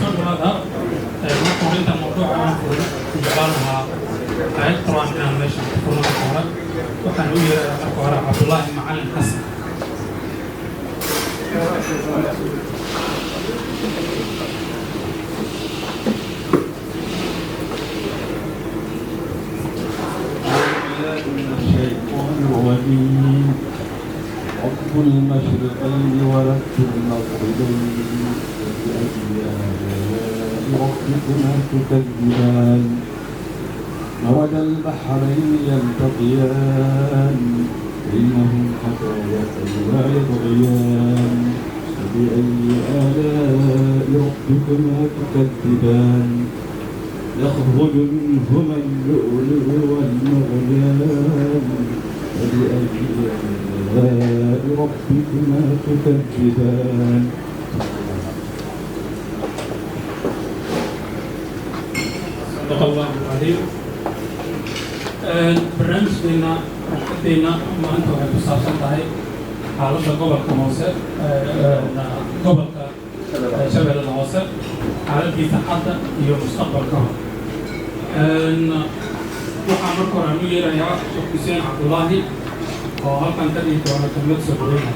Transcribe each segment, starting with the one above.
صار هذا نقول أنت موضوع عن جبالها هاي طبعا إحنا ماشي كنا نقول وكان يقول عبد الله معلم حسن رب المشرقين ورب المغربين فبأي آلاء ربكما تكذبان مرج البحرين يلتقيان بينهم حكاية لا يبغيان فبأي آلاء ربكما تكذبان يخرج منهما اللؤلؤ والمرجان فبأي آلاء ربكما تكذبان صدق الله العظيم. برنامجنا حدينا ما أنتم هتوصلون تاعي على قبل كموسى قبل شبه الهوسة على كيف حتى يوم مستقبل كمان. waxaan marka hore aanu yeerayaa Sheekh Xuseen Cabdullaahi oo halkan ka dhigi doona kelmad soo dhaweynaya.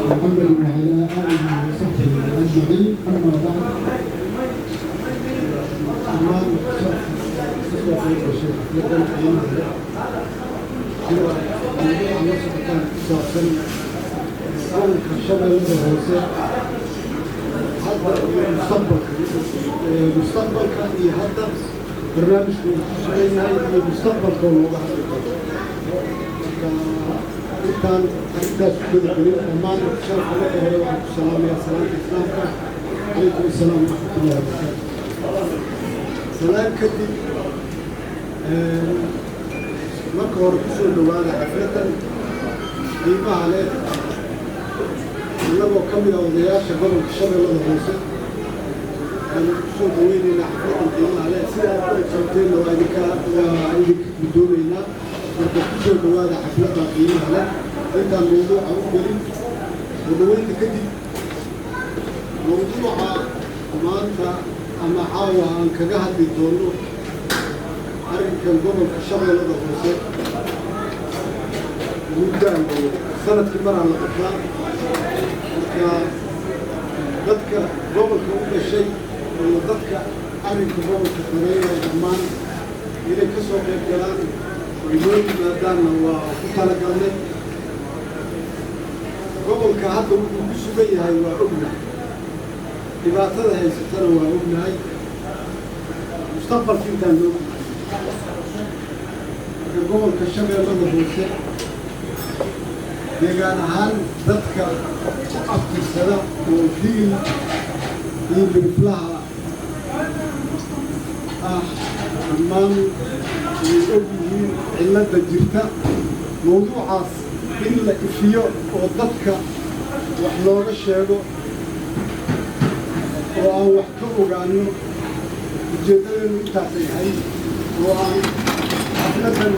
محمد وعلى آله وصحبه أجمعين أما بعد مستقبل كان يهدف برنامج مستقبل كونه كان أحداث كل الدنيا أمان شرف لك وعليكم السلام يا سلام الإسلام عليكم السلام ورحمة الله وبركاته. سلام كدي marka hore ku soo dhawaada xafladan qiimaha leh inagoo ka mid ah odayaasha gobolka Shabeellada Hoose aan ku soo dhaweynayna xafladan qiimaha leh sida aad ku joogteen waa idinka gudoomayna marka ku soo dhawaada xafladda qiimaha leh intaan mawduuca u gelin dhaweynta kadib mawduuca maanta ama caawa aan kaga hadli doono arrinkan gobolka Shabeellada Hoose muddaan sanadkii maraan la qabtaa marka dadka gobolka u dhashay iyo dadka arrinka gobolka qabeeya dhammaan inay ka soo qayb galaan inoo yimaadaanna waa ku talagalnay gobolka hadda wuxuu ku sugan yahay waa ognahay dhibaatada haysatana waa ognahay mustaqbalka intaan loo gobolka Shabeellada Hoose deegaan ahaan dadka ku aftirsada oo digil iyo birflaha dhammaan way og yihiin cilladda jirta mawduucaas in la ifiyo oo dadka wax looga sheego oo aan wax ka ogaano ujeedadeenu intaasay ahayd oo aan xafladan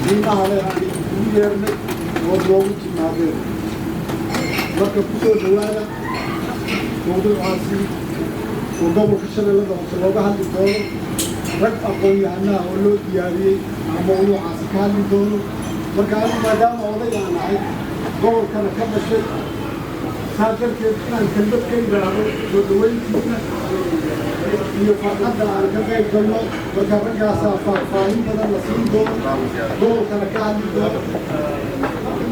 qiimaha leh aan ugu yeernay oo loogu timaadeen marka ku soo dhawaada mawduucaasi oo gobolka Shabeellada Hoose looga hadli doono rag aqoon-yahanaha oo loo diyaariyey ama mawduucaasi ka hadli doono marka anigu maadaama oday aan ahay gobolkana ka dhashay saa darteed inaan kelmad ka yidhaahdo soo dhaweyntiisa iyo farxadda aan ka qayb galno marka raggaasaa faahfaahin badan la siin doono gobolkana ka hadli doono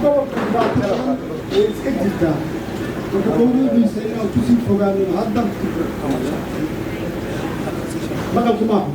gobolka dhibaatada way iska jirtaa marka mawduuciisa inaan kusii fogaano hadda maqalku maaha